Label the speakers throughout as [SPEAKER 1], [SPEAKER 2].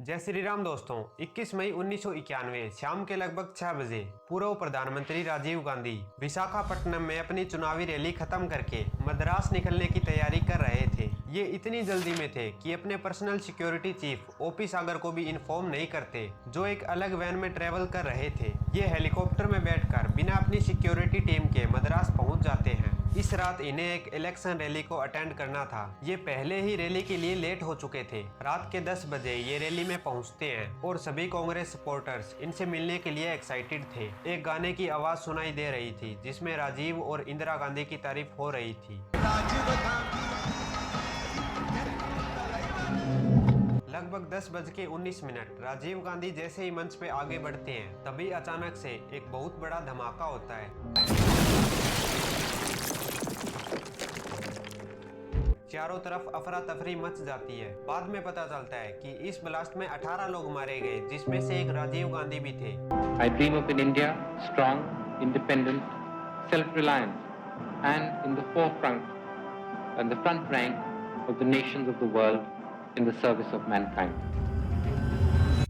[SPEAKER 1] जय श्री राम दोस्तों। 21 मई 1991 शाम के लगभग 6 बजे पूर्व प्रधानमंत्री राजीव गांधी विशाखापट्टनम में अपनी चुनावी रैली खत्म करके मद्रास निकलने की तैयारी कर रहे थे। ये इतनी जल्दी में थे कि अपने पर्सनल सिक्योरिटी चीफ ओपी सागर को भी इन्फॉर्म नहीं करते, जो एक अलग वैन में ट्रेवल कर रहे थे। ये हेलीकॉप्टर में बैठकर बिना अपनी सिक्योरिटी टीम के मद्रास पहुंच जाते हैं। इस रात इन्हें एक इलेक्शन रैली को अटेंड करना था। ये पहले ही रैली के लिए लेट हो चुके थे। रात के 10 बजे ये रैली में पहुंचते हैं और सभी कांग्रेस सपोर्टर्स इनसे मिलने के लिए एक्साइटेड थे। एक गाने की आवाज सुनाई दे रही थी जिसमें राजीव और इंदिरा गांधी की तारीफ हो रही थी। लगभग 10:19 राजीव गांधी जैसे ही मंच पे आगे बढ़ते हैं, तभी अचानक से एक बहुत बड़ा धमाका होता है। चारों तरफ अफरा तफरी मच जाती है। बाद में पता चलता है कि इस ब्लास्ट में 18 लोग मारे गए, जिसमें से एक राजीव गांधी भी थे।
[SPEAKER 2] I dream of an India strong, independent, self-reliant, and in the forefront and the front rank of the nations of the world in the service of mankind.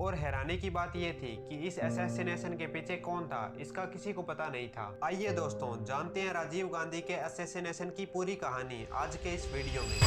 [SPEAKER 1] और हैरानी की बात यह थी कि इस असैसिनेशन के पीछे कौन था, इसका किसी को पता नहीं था। आइए दोस्तों, जानते हैं राजीव गांधी के असैसिनेशन की पूरी कहानी आज के इस वीडियो में।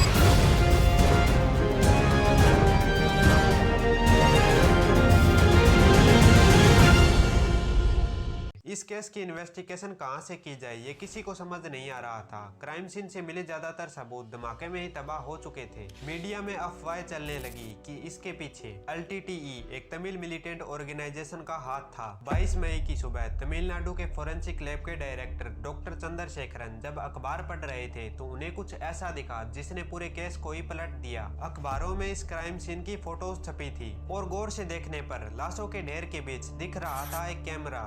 [SPEAKER 1] इस केस की इन्वेस्टिगेशन कहां से की जाए, ये किसी को समझ नहीं आ रहा था। क्राइम सीन से मिले ज्यादातर सबूत धमाके में ही तबाह हो चुके थे। मीडिया में अफवाहें चलने लगी कि इसके पीछे LTTE एक तमिल मिलिटेंट ऑर्गेनाइजेशन का हाथ था। 22 मई की सुबह तमिलनाडु के फोरेंसिक लैब के डायरेक्टर डॉक्टर चंद्रशेखरन जब अखबार पढ़ रहे थे तो उन्हें कुछ ऐसा दिखा जिसने पूरे केस को ही पलट दिया। अखबारों में इस क्राइम सीन की फोटोज छपी थी और गौर से देखने पर लाशों के ढेर के बीच दिख रहा था एक कैमरा।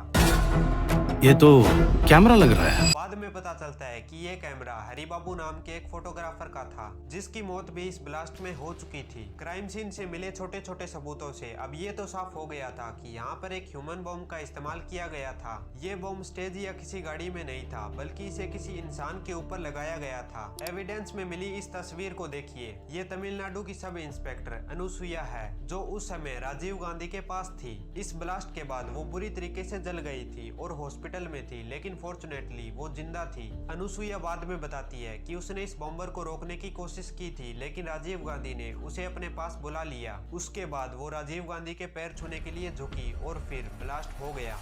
[SPEAKER 3] ये तो कैमरा लग रहा है।
[SPEAKER 1] बाद में पता चलता है कि ये कैमरा हरिबाबू नाम के एक फोटोग्राफर का था, जिसकी मौत भी इस ब्लास्ट में हो चुकी थी। क्राइम सीन से मिले छोटे छोटे सबूतों से अब ये तो साफ हो गया था कि यहाँ पर एक ह्यूमन बॉम्ब का इस्तेमाल किया गया था। ये बॉम्ब स्टेज या किसी गाड़ी में नहीं था, बल्कि इसे किसी इंसान के ऊपर लगाया गया था। एविडेंस में मिली इस तस्वीर को देखिए। ये तमिलनाडु की सब इंस्पेक्टर अनुसुईया है, जो उस समय राजीव गांधी के पास थी। इस ब्लास्ट के बाद वो बुरी तरीके से जल गई थी और हॉस्पिटल में थी, लेकिन फॉर्चुनेटली वो जिंदा थी। अनुसुईया बाद में बताती है कि उसने इस बॉम्बर को रोकने की कोशिश की थी, लेकिन राजीव गांधी ने उसे अपने पास बुला लिया। उसके बाद वो राजीव गांधी के पैर छूने के लिए झुकी और फिर ब्लास्ट हो गया।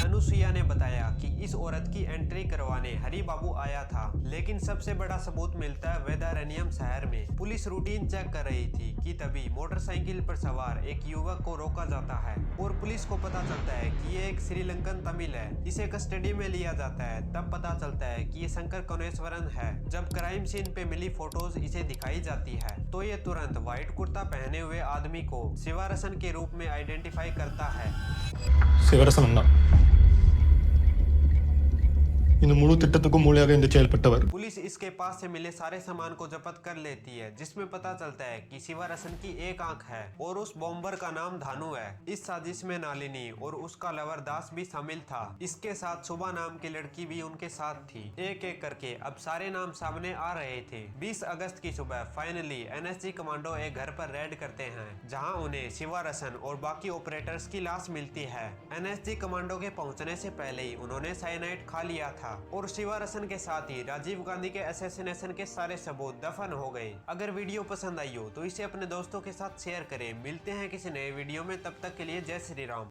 [SPEAKER 1] अनुसुईया ने बताया कि इस औरत की एंट्री करवाने हरिबाबू आया था, लेकिन सबसे बड़ा सबूत मिलता है वेदारण्यम शहर में। पुलिस रूटीन चेक कर रही थी कि तभी मोटरसाइकिल पर सवार एक युवक को रोका जाता है और पुलिस को पता चलता है कि ये एक श्रीलंकन तमिल है। इसे कस्टडी में लिया जाता है। तब पता चलता है कि ये शंकर कौनेश्वरन है। जब क्राइम सीन पे मिली फोटोज इसे दिखाई जाती है तो ये तुरंत व्हाइट कुर्ता पहने हुए आदमी को शिवरसन के रूप में आइडेंटिफाई करता है।
[SPEAKER 4] शिवरसन इन मुळु तिट्टत्तुक्कुम मूलयाग इंदु செயல்பட்டவர்।
[SPEAKER 1] पुलिस इसके पास से मिले सारे सामान को जब्त कर लेती है, जिसमें पता चलता है कि शिवरसन की एक आंख है और उस बॉम्बर का नाम धानु है। इस साजिश में नालिनी और उसका लवर दास भी शामिल था। इसके साथ सुबा नाम की लड़की भी उनके साथ थी। एक एक करके अब सारे नाम सामने आ रहे थे। 20 अगस्त की सुबह फाइनली NSG कमांडो एक घर पर रेड करते हैं, जहाँ उन्हें शिवरसन और बाकी ऑपरेटर्स की लाश मिलती है। NSG कमांडो के पहुँचने से पहले ही उन्होंने साइनाइड खा लिया था और शिवरसन के साथ ही राजीव गांधी के असैसिनेशन के सारे सबूत दफन हो गए। अगर वीडियो पसंद आई हो तो इसे अपने दोस्तों के साथ शेयर करें। मिलते हैं किसी नए वीडियो में, तब तक के लिए जय श्री राम।